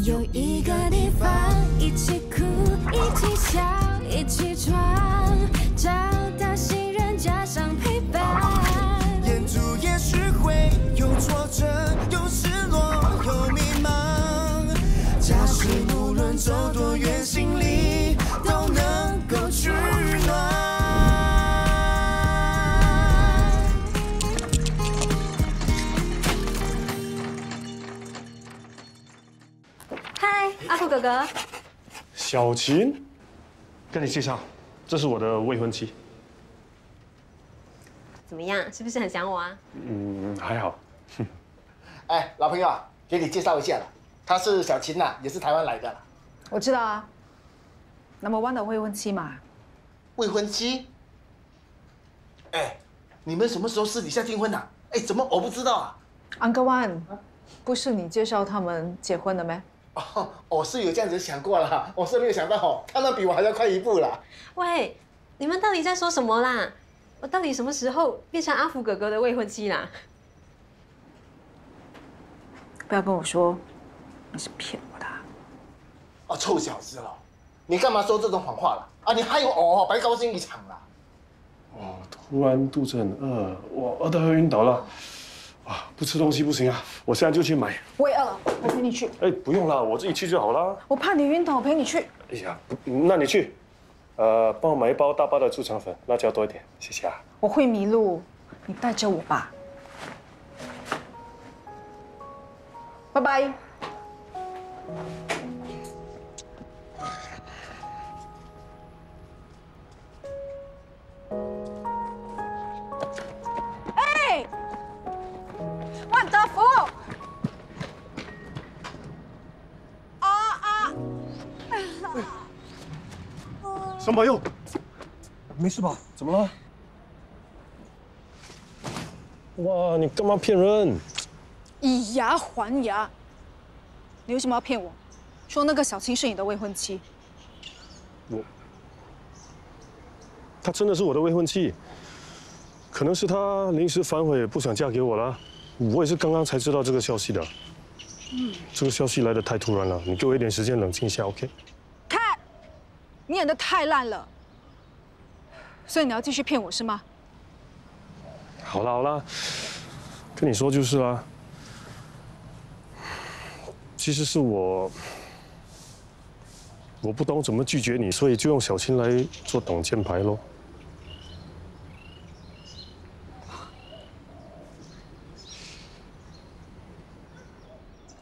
有一个地方，一起哭，一起笑，一起闯，找到信任加上陪伴。沿途也许会有挫折，有失落，有迷茫。假使无论走多远，心里都能够取暖。嗨，阿富哥哥。小琴，跟你介绍，这是我的未婚妻。怎么样？是不是很想我啊？还好。哎，老朋友啊，给你介绍一下了，她是小琴呐，也是台湾来的啦。我知道啊，No. 1的未婚妻嘛。未婚妻？哎，你们什么时候私底下订婚呐？哎，怎么我不知道啊 Uncle One， 不是你介绍他们结婚的没？哦，我是有这样子想过了，我是没有想到哦，他们比我还要快一步啦。喂，你们到底在说什么啦？我到底什么时候变成阿福哥哥的未婚妻啦？不要跟我说你是骗我的。哦，臭小子了，你干嘛说这种谎话了？啊，你害我白高兴一场啦。哦，突然肚子很饿，我饿得要晕倒了。啊，不吃东西不行啊！我现在就去买。我也饿了，我陪你去。哎，不用了，我自己去就好了。我怕你晕倒，我陪你去。哎呀，那你去。帮我买一包大包的猪肠粉，辣椒多一点，谢谢啊。我会迷路，你带着我吧。拜拜。哎，万德福。三宝佑，没事吧？怎么了？哇，你干嘛骗人？以牙还牙。你为什么要骗我？说那个小青是你的未婚妻？她真的是我的未婚妻，可能是她临时反悔，不想嫁给我了。我也是刚刚才知道这个消息的。这个消息来得太突然了，你给我一点时间冷静一下 ，OK？ 你演得太烂了，所以你要继续骗我是吗？好啦好啦，跟你说就是啦。其实是我不懂怎么拒绝你，所以就用小青来做挡箭牌咯。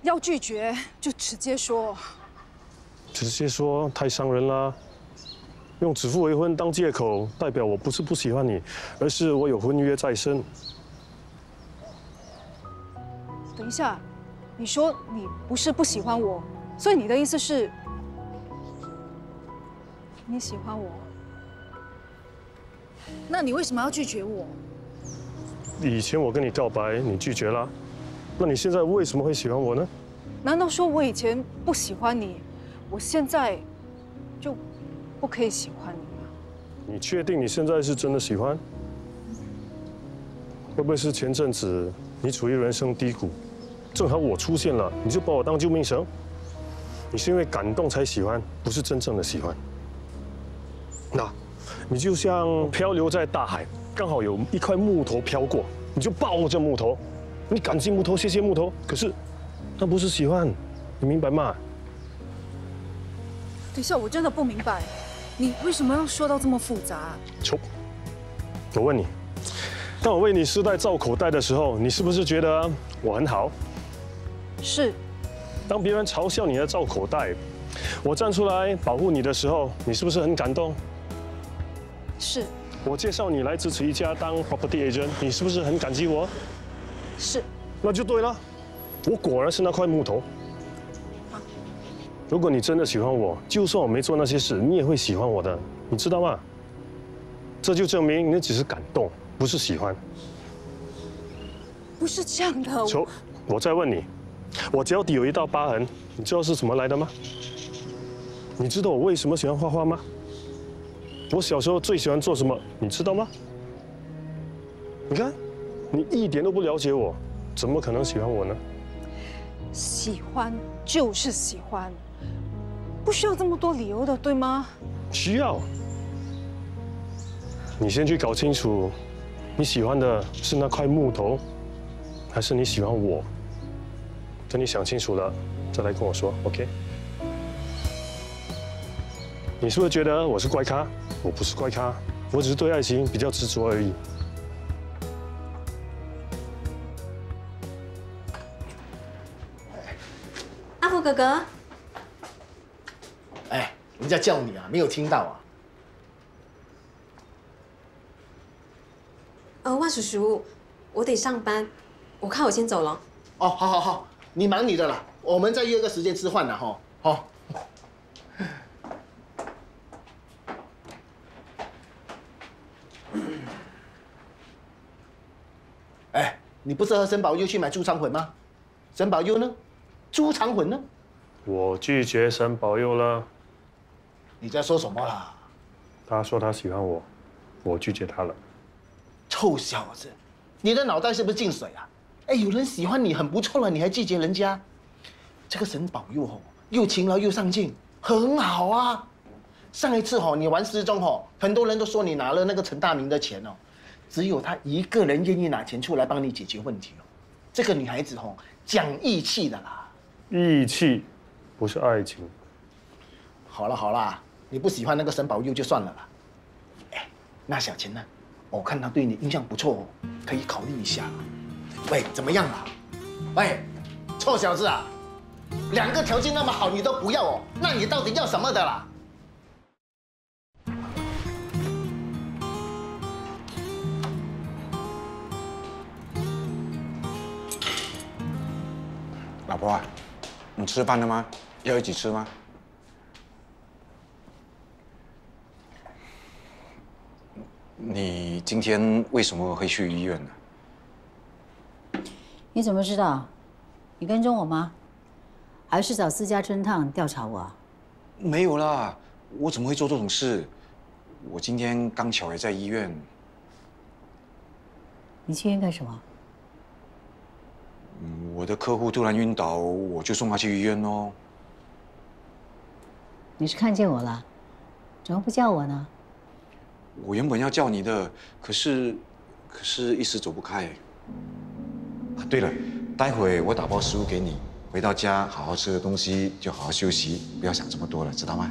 要拒绝就直接说。直接说太伤人啦。用指腹为婚当借口，代表我不是不喜欢你，而是我有婚约在身。等一下，你说你不是不喜欢我，所以你的意思是，你喜欢我？那你为什么要拒绝我？以前我跟你告白，你拒绝了，那你现在为什么会喜欢我呢？难道说我以前不喜欢你，我现在就不可以喜欢你吗？你确定你现在是真的喜欢？会不会是前阵子你处于人生低谷，正好我出现了，你就把我当救命绳？你是因为感动才喜欢，不是真正的喜欢。那，你就像漂流在大海，刚好有一块木头飘过，你就抱着木头，你感激木头，谢谢木头，可是那不是喜欢，你明白吗？等一下，我真的不明白，你为什么要说到这么复杂？丑，我问你，当我为你丝带造口袋的时候，你是不是觉得我很好？是。当别人嘲笑你的造口袋，我站出来保护你的时候，你是不是很感动？是。我介绍你来支持一家当 property agent， 你是不是很感激我？是。那就对了，我果然是那块木头。如果你真的喜欢我，就算我没做那些事，你也会喜欢我的，你知道吗？这就证明你只是感动，不是喜欢。不是这样的。丑，我再问你，我脚底有一道疤痕，你知道是怎么来的吗？你知道我为什么喜欢画画吗？我小时候最喜欢做什么，你知道吗？你看，你一点都不了解我，怎么可能喜欢我呢？喜欢就是喜欢，不需要这么多理由的，对吗？需要。你先去搞清楚，你喜欢的是那块木头，还是你喜欢我？等你想清楚了，再来跟我说 ，OK？ 你是不是觉得我是怪咖？我不是怪咖，我只是对爱情比较执着而已。阿福哥哥，哎，人家叫你啊，没有听到啊？万叔叔，我得上班，我看我先走了。哦，好好好，你忙你的啦，我们再约个时间吃饭啦，哈，好。哎，你不是和沈宝佑去买猪肠粉吗？沈宝佑呢？猪肠粉呢？我拒绝沈宝佑了。你在说什么啦？他说他喜欢我，我拒绝他了。臭小子，你的脑袋是不是进水啊？哎，有人喜欢你很不错了，你还拒绝人家？这个沈宝佑吼，又勤劳又上进，很好啊。上一次吼，你玩失踪吼，很多人都说你拿了那个陈大明的钱哦，只有他一个人愿意拿钱出来帮你解决问题哦。这个女孩子吼，讲义气的啦。义气，不是爱情。好了好了，你不喜欢那个沈宝佑就算了啦。哎，那小钱呢？我看他对你印象不错哦，可以考虑一下。喂，怎么样啊？喂，臭小子啊，两个条件那么好你都不要哦，那你到底要什么的啦？老婆啊，你吃饭了吗？要一起吃吗？你今天为什么会去医院呢？你怎么知道？你跟踪我吗？还是找私家侦探调查我？没有啦，我怎么会做这种事？我今天刚巧也在医院。你去医院干什么？我的客户突然晕倒，我就送他去医院哦。你是看见我了？怎么不叫我呢？我原本要叫你的，可是一时走不开。啊，对了，待会我打包食物给你，回到家好好吃个东西，就好好休息，不要想这么多了，知道吗？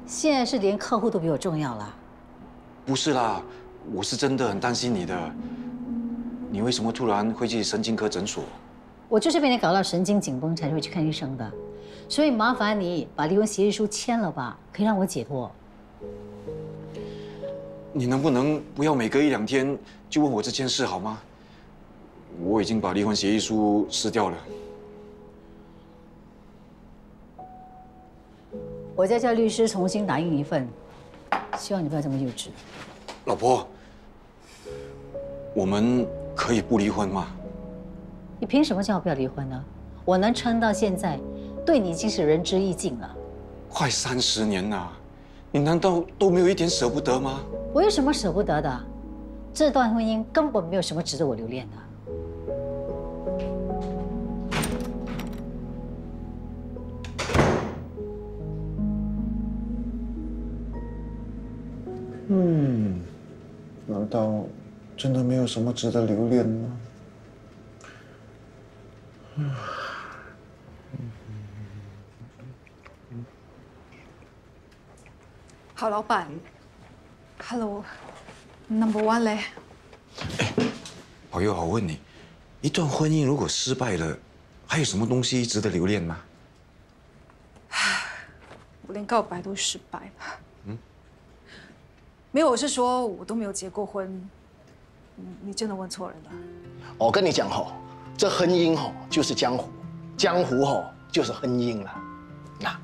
现在是连客户都比我重要了。不是啦，我是真的很担心你的。你为什么突然会去神经科诊所？我就是被你搞到神经紧绷才会去看医生的，所以麻烦你把离婚协议书签了吧，可以让我解脱。你能不能不要每隔1、2天就问我这件事好吗？我已经把离婚协议书撕掉了。我再叫律师重新打印一份，希望你不要这么幼稚。老婆，我们可以不离婚吗？你凭什么叫我不要离婚呢？我能撑到现在，对你已经是仁至义尽了。快30年了，你难道都没有一点舍不得吗？我有什么舍不得的？这段婚姻根本没有什么值得我留恋的。难道真的没有什么值得留恋吗？好，老板。Hello， Number One 嘞。宝佑，我问你，一段婚姻如果失败了，还有什么东西值得留恋吗？我连告白都失败了。没有，我是说我都没有结过婚。你真的问错人了。我跟你讲吼，这婚姻吼就是江湖，江湖吼就是婚姻了。那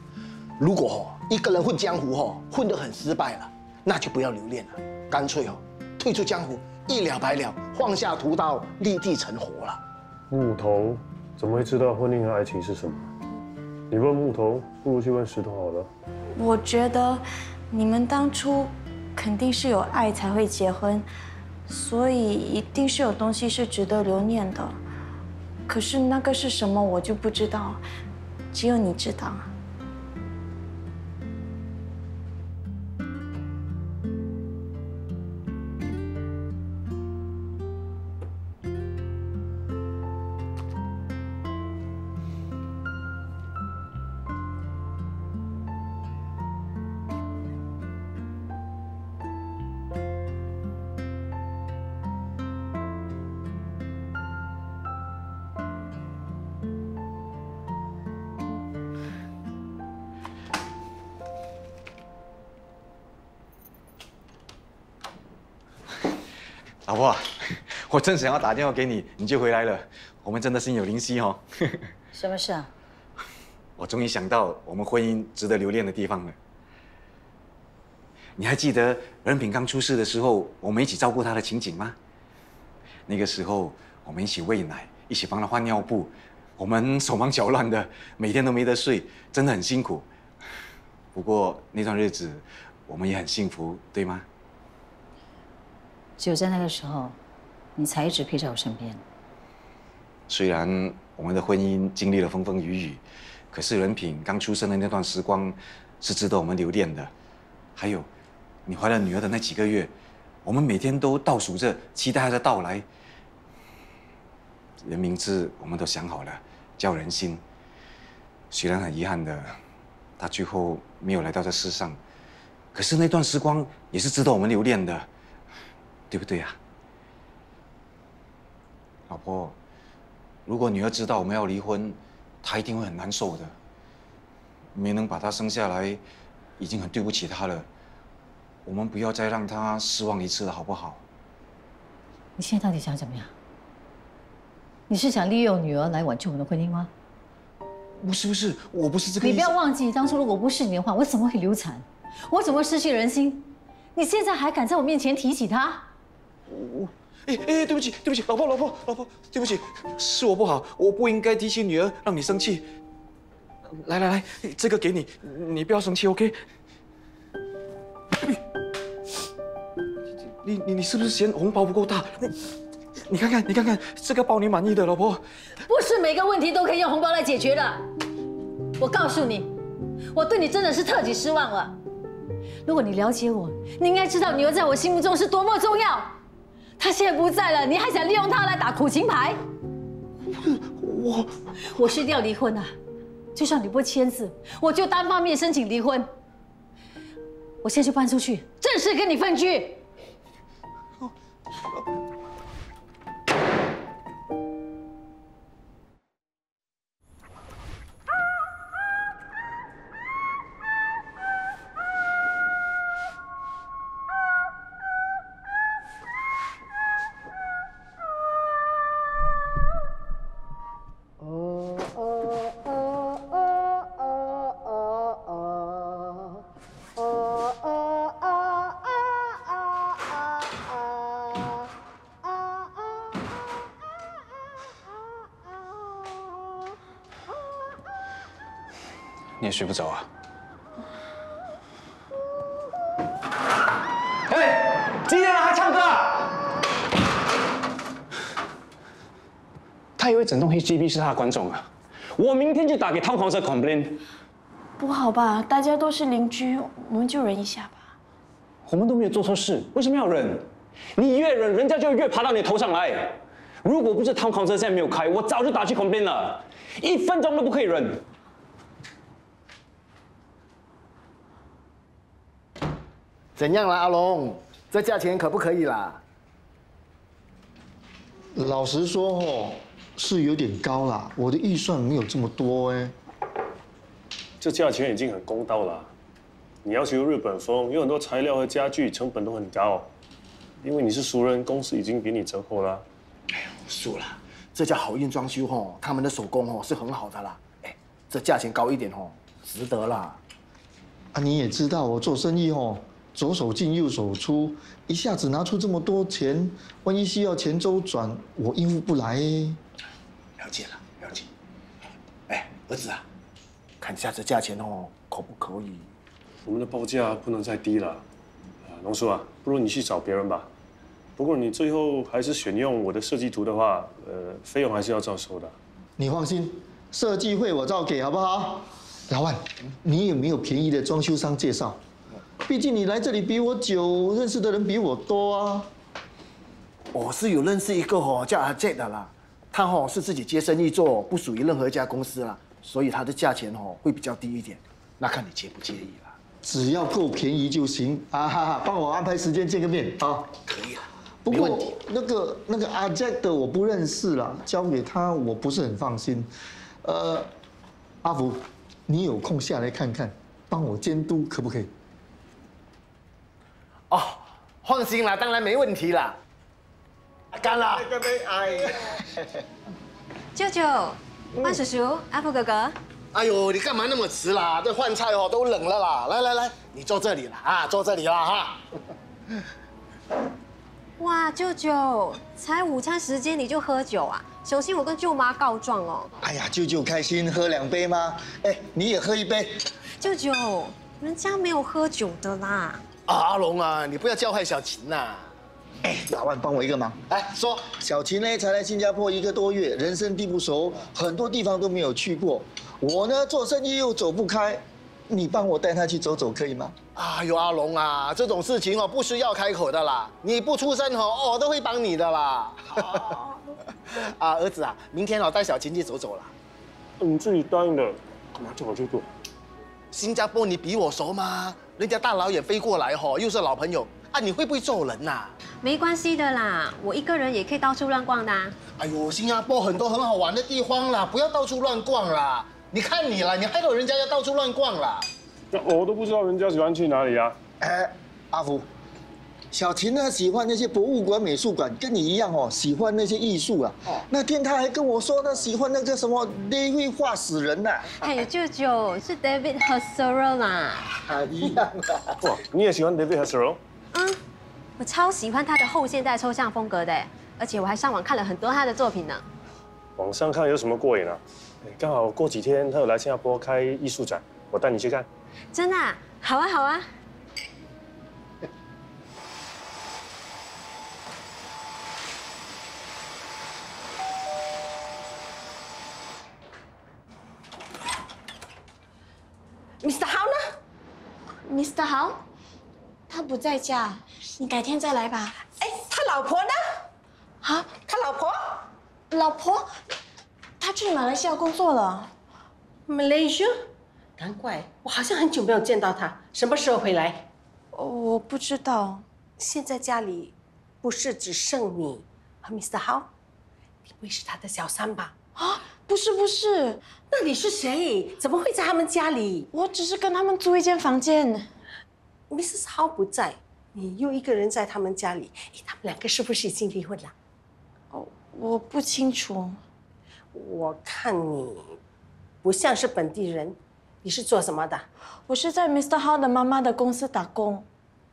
如果吼一个人混江湖吼混得很失败了，那就不要留恋了，干脆吼退出江湖，一了百了，放下屠刀，立地成佛了。木头怎么会知道婚姻和爱情是什么？你问木头，不如去问石头好了。我觉得你们当初肯定是有爱才会结婚，所以一定是有东西是值得留念的。可是那个是什么，我就不知道，只有你知道。老婆，我正想要打电话给你，你就回来了，我们真的心有灵犀哦。什么事啊？我终于想到我们婚姻值得留恋的地方了。你还记得任品刚出事的时候，我们一起照顾他的情景吗？那个时候我们一起喂奶，一起帮他换尿布，我们手忙脚乱的，每天都没得睡，真的很辛苦。不过那段日子，我们也很幸福，对吗？只有在那个时候，你才一直陪在我身边。虽然我们的婚姻经历了风风雨雨，可是任品刚出生的那段时光是值得我们留恋的。还有，你怀了女儿的那几个月，我们每天都倒数着，期待她的到来。连名字我们都想好了，叫仁心。虽然很遗憾的，她最后没有来到这世上，可是那段时光也是值得我们留恋的。对不对啊，老婆？如果女儿知道我们要离婚，她一定会很难受的。没能把她生下来，已经很对不起她了。我们不要再让她失望一次了，好不好？你现在到底想怎么样？你是想利用女儿来挽救我们的婚姻吗？不是，我不是这个意思。你不要忘记，当初如果不是你的话，我怎么会流产？我怎么会失去人心？你现在还敢在我面前提起她？对不起，老婆，对不起，是我不好，我不应该提起女儿，让你生气。来，这个给你，你不要生气 ，OK？ 你是不是嫌红包不够大？你看看，这个包你满意的，老婆。不是每个问题都可以用红包来解决的。我告诉你，我对你真的是彻底失望了。如果你了解我，你应该知道女儿在我心目中是多么重要。她现在不在了，你还想利用她来打苦情牌？我是一定要离婚的，就算你不签字，我就单方面申请离婚。我现在就搬出去，正式跟你分居。你也睡不着啊？哎，几点了还唱歌？他以为整栋 HGB 是他的观众啊！我明天就打给Town Council complain。不好吧？大家都是邻居，我们就忍一下吧。我们都没有做错事，为什么要忍？你越忍，人家就越爬到你头上来。如果不是Town Council现在没有开，我早就打去complain了，1分钟都不可以忍。怎样啦，阿龙？这价钱可不可以啦？老实说是有点高啦，我的预算没有这么多哎。这价钱已经很公道了。你要求日本风，有很多材料和家具成本都很高，因为你是熟人，公司已经给你折扣了。哎呦，输了，这家好运装修他们的手工是很好的啦。哎，这价钱高一点值得啦。啊，你也知道我做生意左手进右手出，一下子拿出这么多钱，万一需要钱周转，我应付不来。了解。哎，儿子啊，看一下这价钱可不可以？我们的报价不能再低了。农叔啊，不如你去找别人吧。不过你最后还是选用我的设计图的话，费用还是要照收的。你放心，设计费我照给，好不好？老万，你有没有便宜的装修商介绍？毕竟你来这里比我久，认识的人比我多啊。我是有认识一个叫阿 Jack 的啦，他是自己接生意做，不属于任何一家公司啦，所以他的价钱会比较低一点，那看你介不介意啦。只要够便宜就行啊！哈哈，帮我安排时间见个面啊。可以啦。不过那个阿 Jack 的我不认识啦，交给他我不是很放心。阿福，你有空下来看看，帮我监督可不可以？哦，放心啦，当然没问题啦。干了，干杯！哎，舅舅，万叔叔，阿福哥哥。哎呦，你干嘛那么迟啦？这饭菜都冷了啦。来，你坐这里了啊，坐这里啦哈。哇，舅舅，才午餐时间你就喝酒啊？小心我跟舅妈告状哦。哎呀，舅舅开心，喝2杯吗？哎，你也喝1杯。舅舅，人家没有喝酒的啦。阿龙啊，你不要教坏小琴呐。哎，老万，帮我一个忙。哎，说。小琴呢，才来新加坡1个多月，人生地不熟，很多地方都没有去过。我呢，做生意又走不开，你帮我带她去走走，可以吗？哎呦，阿龙啊，这种事情不需要开口的啦，你不出声我都会帮你的啦。啊，儿子啊，明天带小琴去走走啦。你自己答应的，干嘛叫我去做？新加坡你比我熟吗？人家大老远飞过来又是老朋友啊，你会不会做人呐？没关系的啦，我一个人也可以到处乱逛的啊。哎呦，新加坡很多很好玩的地方啦，不要到处乱逛啦。你看你啦，你害到人家要到处乱逛啦。那我都不知道人家喜欢去哪里啊。阿福，小琴呢喜欢那些博物馆、美术馆，跟你一样喜欢那些艺术啊。那天他还跟我说呢，喜欢那个什么David画死人呐。哎，舅舅是 David Hasselhoff 啦。一样的。哇，你也喜欢 David Hasselhoff？嗯，我超喜欢他的后现代抽象风格的，而且我还上网看了很多他的作品呢。网上看有什么过瘾啊？刚好过几天他有来新加坡开艺术展，我带你去看。真的啊？好啊，好啊。Mr. 豪呢 ？Mr. 豪，他不在家，你改天再来吧。哎，他老婆呢？啊，他老婆？老婆，他去马来西亚工作了。Malaysia？ 难怪，我好像很久没有见到他，什么时候回来？我不知道。现在家里不是只剩你和 Mr. 豪，你不会是他的小三吧？啊，不是。那你是谁？怎么会在他们家里？我只是跟他们租一间房间。Mrs. 豪不在，你又一个人在他们家里，他们2个是不是已经离婚了？哦，我不清楚。我看你不像是本地人，你是做什么的？我是在 Mr. 豪的妈妈的公司打工。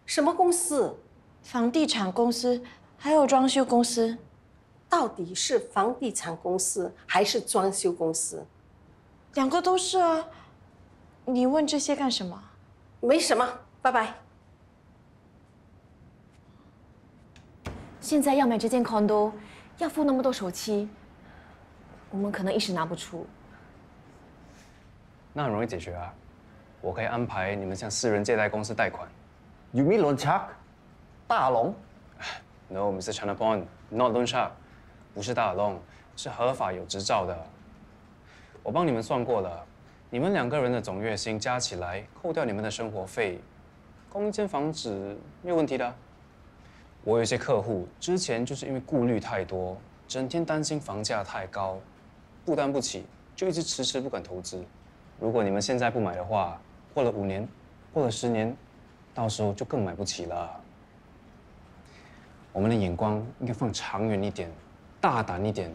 什么公司？房地产公司，还有装修公司。到底是房地产公司还是装修公司？2个都是啊。你问这些干什么？没什么，拜拜。现在要买这间 condo， 要付那么多首期，我们可能一时拿不出。那很容易解决啊，我可以安排你们向私人借贷公司贷款。You mean loan shark？ 大龙 ？No, Mr. Chanapon, not loan shark， 不是大龙，是合法有执照的。我帮你们算过了，你们2个人的总月薪加起来，扣掉你们的生活费，供一间房子没有问题的。我有一些客户之前就是因为顾虑太多，整天担心房价太高，负担不起，就一直迟迟不敢投资。如果你们现在不买的话，过了5年，过了10年，到时候就更买不起了。我们的眼光应该放长远一点，大胆一点，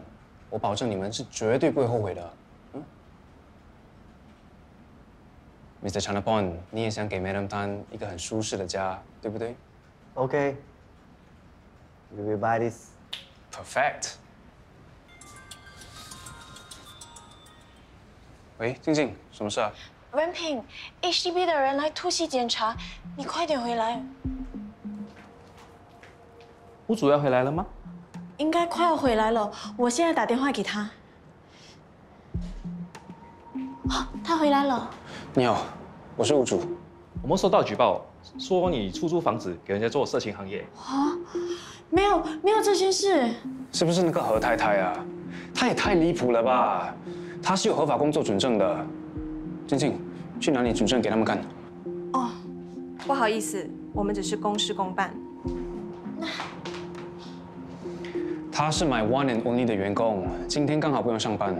我保证你们是绝对不会后悔的。Mr. Chanapon， 你也想给 Madam Tan 一个很舒适的家，对不对 ？OK， we will buy this. Perfect。喂，静静，什么事啊？文平 ，HDB 的人来突袭检查，你快点回来。屋主要回来了吗？应该快要回来了，我现在打电话给他。啊，他回来了。你好，我是屋主。我们收到举报，说你出租房子给人家做色情行业。啊，没有这件事。是不是那个何太太啊？她也太离谱了吧！她是有合法工作准证的。静静，去拿你准证给他们看。哦，不好意思，我们只是公事公办。他是 my one and only 的员工，今天刚好不用上班。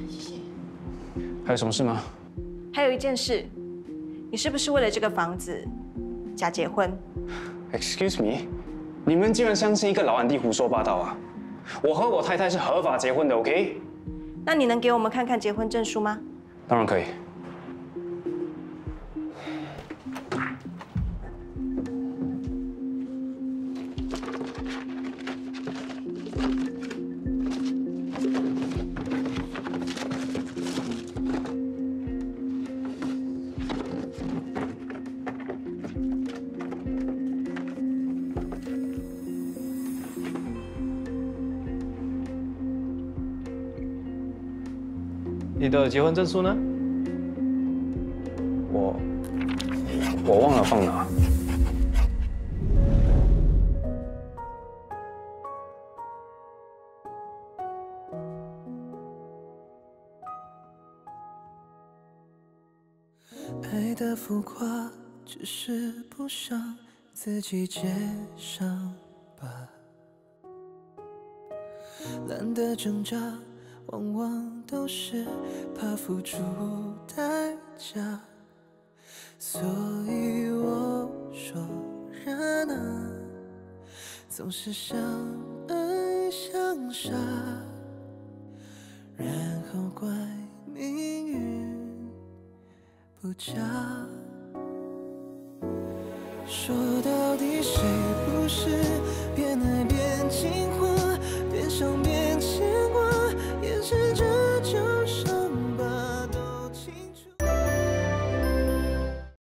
谢谢。还有什么事吗？还有一件事，你是不是为了这个房子假结婚 ？Excuse me， 你们竟然相信一个老安迪胡说八道啊！我和我太太是合法结婚的 ，OK？ 那你能给我们看看结婚证书吗？当然可以。你的结婚证书呢？我忘了放哪。爱的浮夸，只是不想自己接上吧。懒得挣扎，往往都是怕付出代价。所以我说人啊，总是相爱相杀，然后怪命运不佳。说到底，谁不是边爱边惊慌？